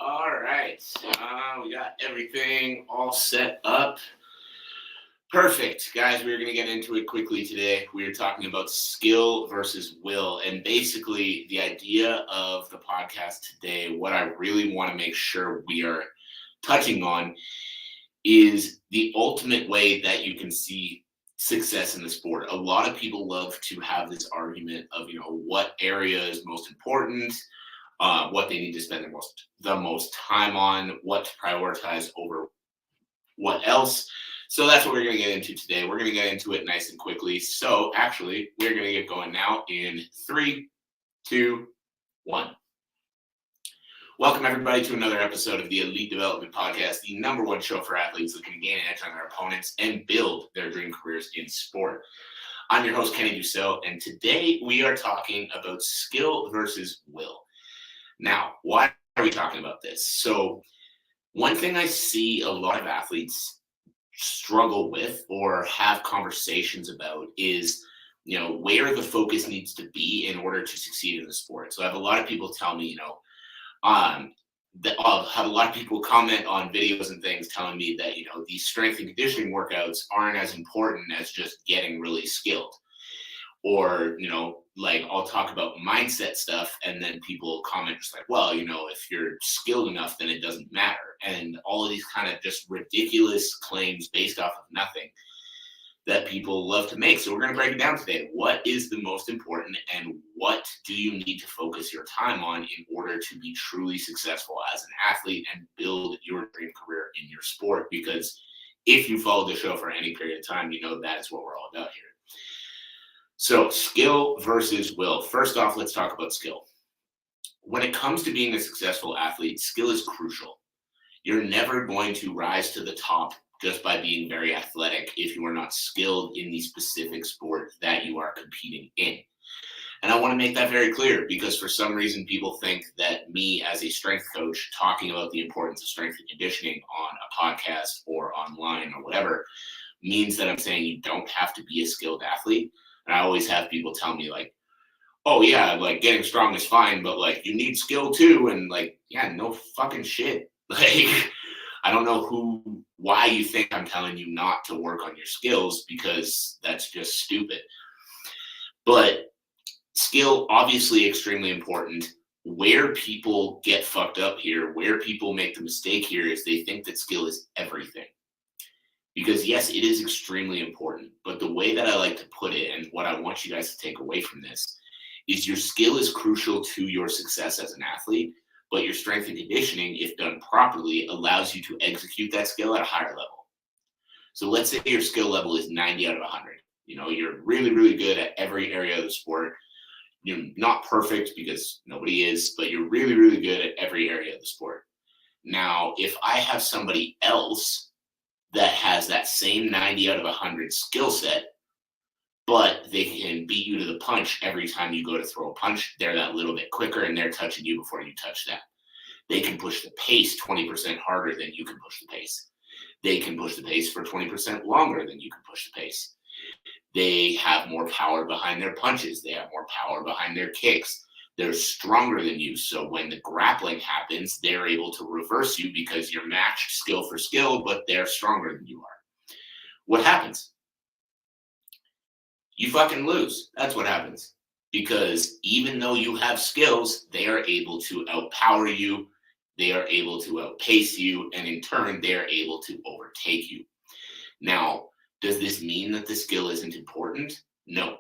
All right. We got everything all set up. Perfect. Guys, we're going to get into it quickly today. We're talking about skill versus will. And basically, the idea of the podcast today, what I really want to make sure we are touching on is the ultimate way that you can see success in the sport. A lot of people love to have this argument of, what area is most important, what they need to spend the most time on, what to prioritize over what else. So that's what we're going to get into today. We're going to get into it nice and quickly. So actually, we're going to get going now in 3, 2, 1. Welcome everybody to another episode of the Elite Development Podcast, the number one show for athletes looking to gain an edge on their opponents and build their dream careers in sport. I'm your host, Kenny Dusseault, and today we are talking about skill versus will. Now, why are we talking about this? So one thing I see a lot of athletes struggle with or have conversations about is, where the focus needs to be in order to succeed in the sport. So I have a lot of people tell me, that I'll have a lot of people comment on videos and things telling me that, these strength and conditioning workouts aren't as important as just getting really skilled. Or, I'll talk about mindset stuff and then people comment just like, well, if you're skilled enough, then it doesn't matter. And all of these kind of just ridiculous claims based off of nothing that people love to make. So we're going to break it down today. What is the most important and what do you need to focus your time on in order to be truly successful as an athlete and build your dream career in your sport? Because if you follow the show for any period of time, that is what we're all about here. So skill versus will. First off, let's talk about skill. When it comes to being a successful athlete, skill is crucial. You're never going to rise to the top just by being very athletic if you are not skilled in the specific sport that you are competing in. And I want to make that very clear because for some reason people think that me as a strength coach talking about the importance of strength and conditioning on a podcast or online or whatever means that I'm saying you don't have to be a skilled athlete. And I always have people tell me like, oh yeah, like getting strong is fine, but like you need skill too. And like, yeah, no fucking shit. Like, I don't know why you think I'm telling you not to work on your skills because that's just stupid. But skill, obviously extremely important. Where people get fucked up here, where people make the mistake here is they think that skill is everything. Because yes, it is extremely important, but the way that I like to put it and what I want you guys to take away from this is your skill is crucial to your success as an athlete, but your strength and conditioning, if done properly, allows you to execute that skill at a higher level. So let's say your skill level is 90 out of 100. You're really, really good at every area of the sport. You're not perfect because nobody is, but you're really, really good at every area of the sport. Now, if I have somebody else that has that same 90 out of 100 skill set, but they can beat you to the punch every time you go to throw a punch. They're that little bit quicker and they're touching you before you touch them. They can push the pace 20% harder than you can push the pace. They can push the pace for 20% longer than you can push the pace. They have more power behind their punches. They have more power behind their kicks. They're stronger than you. So when the grappling happens, they're able to reverse you because you're matched skill for skill, but they're stronger than you are. What happens? You fucking lose. That's what happens. Because even though you have skills, they are able to outpower you. They are able to outpace you. And in turn, they are able to overtake you. Now, does this mean that the skill isn't important? No.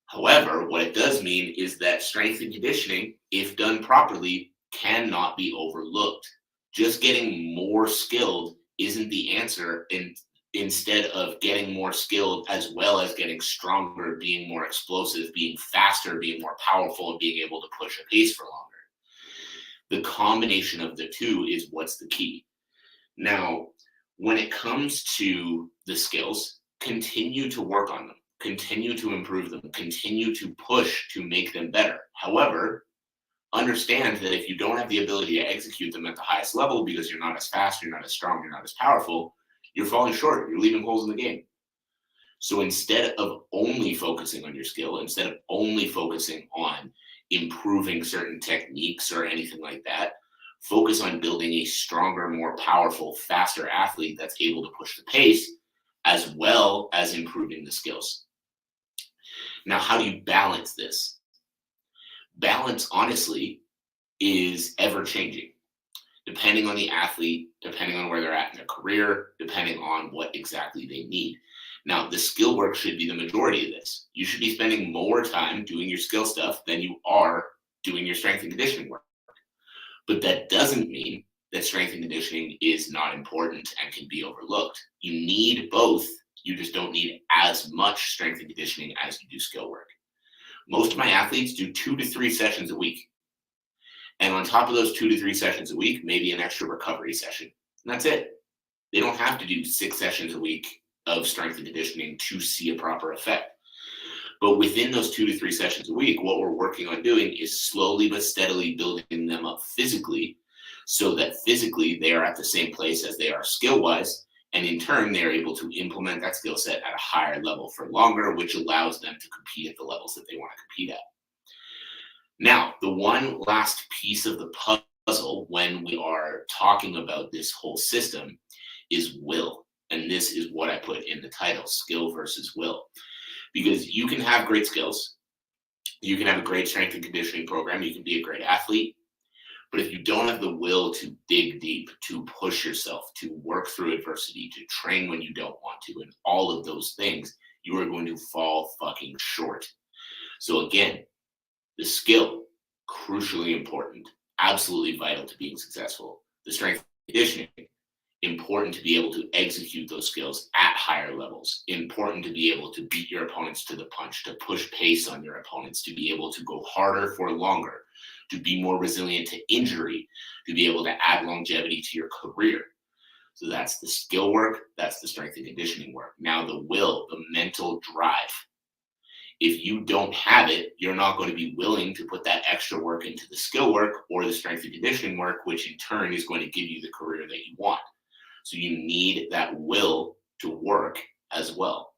However, what it does mean is that strength and conditioning, if done properly, cannot be overlooked. Just getting more skilled isn't the answer. And instead of getting more skilled as well as getting stronger, being more explosive, being faster, being more powerful, and being able to push a pace for longer. The combination of the two is what's the key. Now, when it comes to the skills, continue to work on them. Continue to improve them, continue to push to make them better. However, understand that if you don't have the ability to execute them at the highest level because you're not as fast, you're not as strong, you're not as powerful, you're falling short, you're leaving holes in the game. So instead of only focusing on your skill, instead of only focusing on improving certain techniques or anything like that, Focus on building a stronger, more powerful, faster athlete that's able to push the pace as well as improving the skills. Now, how do you balance this? Balance, honestly, is ever changing, depending on the athlete, depending on where they're at in their career, depending on what exactly they need. Now, the skill work should be the majority of this. You should be spending more time doing your skill stuff than you are doing your strength and conditioning work. But that doesn't mean that strength and conditioning is not important and can be overlooked. You need both. You just don't need as much strength and conditioning as you do skill work. Most of my athletes do 2 to 3 sessions a week. And on top of those 2 to 3 sessions a week, maybe an extra recovery session. And that's it. They don't have to do 6 sessions a week of strength and conditioning to see a proper effect. But within those 2 to 3 sessions a week, what we're working on doing is slowly but steadily building them up physically, so that physically they are at the same place as they are skill-wise. And in turn, they're able to implement that skill set at a higher level for longer, which allows them to compete at the levels that they want to compete at. Now, the one last piece of the puzzle when we are talking about this whole system is will. And this is what I put in the title, skill versus will. Because you can have great skills, you can have a great strength and conditioning program, you can be a great athlete, but if you don't have the will to dig deep, to push yourself, to work through adversity, to train when you don't want to, and all of those things, you are going to fall fucking short. So again, the skill, crucially important, absolutely vital to being successful. The strength and conditioning, important to be able to execute those skills at higher levels, important to be able to beat your opponents to the punch, to push pace on your opponents, to be able to go harder for longer, to be more resilient to injury, to be able to add longevity to your career. So that's the skill work, that's the strength and conditioning work. Now the will, the mental drive. If you don't have it, you're not going to be willing to put that extra work into the skill work or the strength and conditioning work, which in turn is going to give you the career that you want. So you need that will to work as well.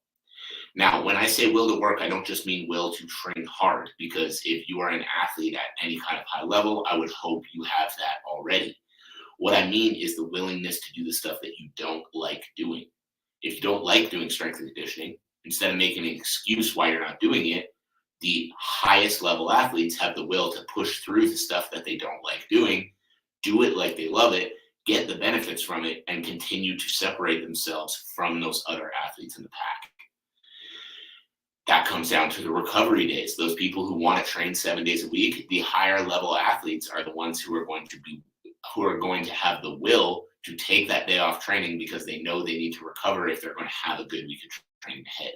Now, when I say will to work, I don't just mean will to train hard, because if you are an athlete at any kind of high level, I would hope you have that already. What I mean is the willingness to do the stuff that you don't like doing. If you don't like doing strength and conditioning, instead of making an excuse why you're not doing it, the highest level athletes have the will to push through the stuff that they don't like doing, do it like they love it, get the benefits from it, and continue to separate themselves from those other athletes in the pack. That comes down to the recovery days. Those people who want to train 7 days a week, the higher level athletes are the ones who are going to have the will to take that day off training because they know they need to recover if they're going to have a good week of training ahead.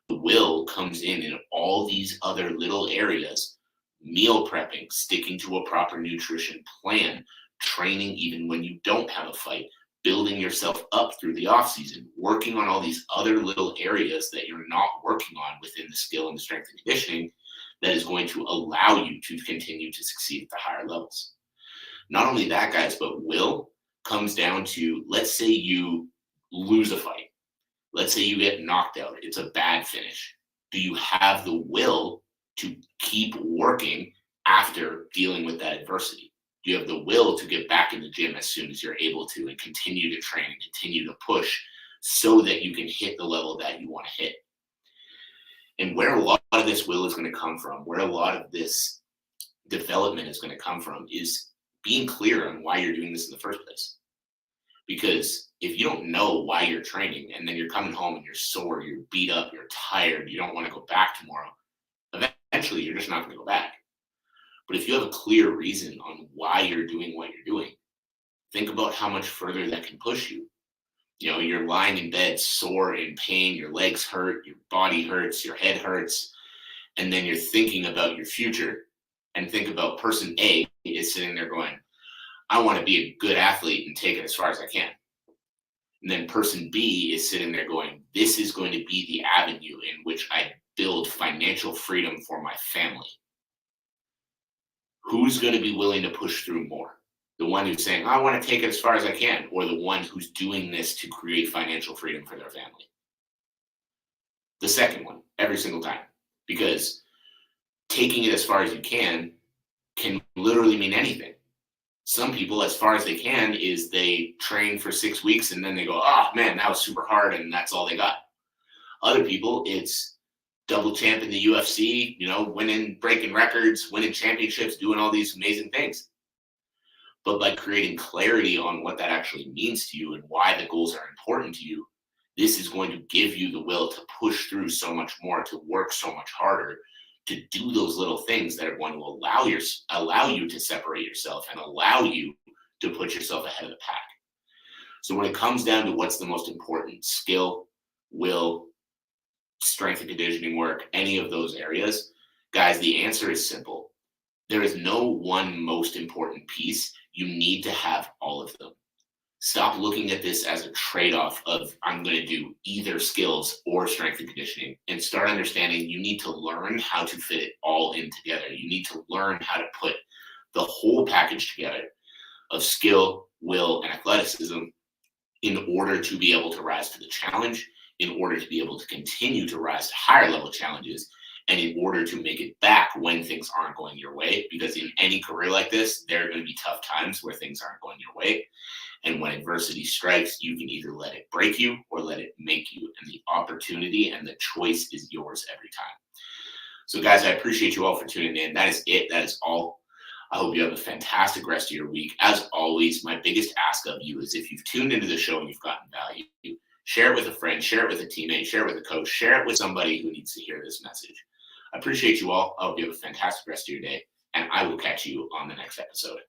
The will comes in all these other little areas: meal prepping, sticking to a proper nutrition plan, training even when you don't have a fight, building yourself up through the off season, working on all these other little areas that you're not working on within the skill and the strength and conditioning that is going to allow you to continue to succeed at the higher levels. Not only that, guys, but will comes down to, let's say you lose a fight. Let's say you get knocked out. It's a bad finish. Do you have the will to keep working after dealing with that adversity? Do you have the will to get back in the gym as soon as you're able to and continue to train and continue to push so that you can hit the level that you want to hit? And where a lot of this will is going to come from, where a lot of this development is going to come from, is being clear on why you're doing this in the first place. Because if you don't know why you're training and then you're coming home and you're sore, you're beat up, you're tired, you don't want to go back tomorrow, eventually you're just not going to go back. But if you have a clear reason on why you're doing what you're doing, think about how much further that can push you. You know, you're lying in bed, sore, in pain, your legs hurt, your body hurts, your head hurts, and then you're thinking about your future, and think about person A is sitting there going, I want to be a good athlete and take it as far as I can. And then person B is sitting there going, this is going to be the avenue in which I build financial freedom for my family. Who's going to be willing to push through more? The one who's saying, I want to take it as far as I can, or the one who's doing this to create financial freedom for their family? The second one, every single time. Because taking it as far as you can literally mean anything. Some people, as far as they can, is they train for 6 weeks and then they go, oh man, that was super hard, and that's all they got. Other people, it's double champ in the UFC, winning, breaking records, winning championships, doing all these amazing things. But by creating clarity on what that actually means to you and why the goals are important to you, this is going to give you the will to push through so much more, to work so much harder, to do those little things that are going to allow you to separate yourself and allow you to put yourself ahead of the pack. So when it comes down to what's the most important, skill, will, strength and conditioning work, any of those areas, guys, the answer is simple. There is no one most important piece. You need to have all of them. Stop looking at this as a trade-off of I'm going to do either skills or strength and conditioning, and start understanding you need to learn how to fit it all in together. You need to learn how to put the whole package together of skill, will, and athleticism in order to be able to rise to the challenge, in order to be able to continue to rise to higher level challenges, and in order to make it back when things aren't going your way. Because in any career like this, there are going to be tough times where things aren't going your way. And when adversity strikes, you can either let it break you or let it make you. And the opportunity and the choice is yours every time. So guys, I appreciate you all for tuning in. That is it. That is all. I hope you have a fantastic rest of your week. As always, my biggest ask of you is if you've tuned into the show and you've gotten value, share it with a friend, share it with a teammate, share it with a coach, share it with somebody who needs to hear this message. I appreciate you all. I hope you have a fantastic rest of your day, and I will catch you on the next episode.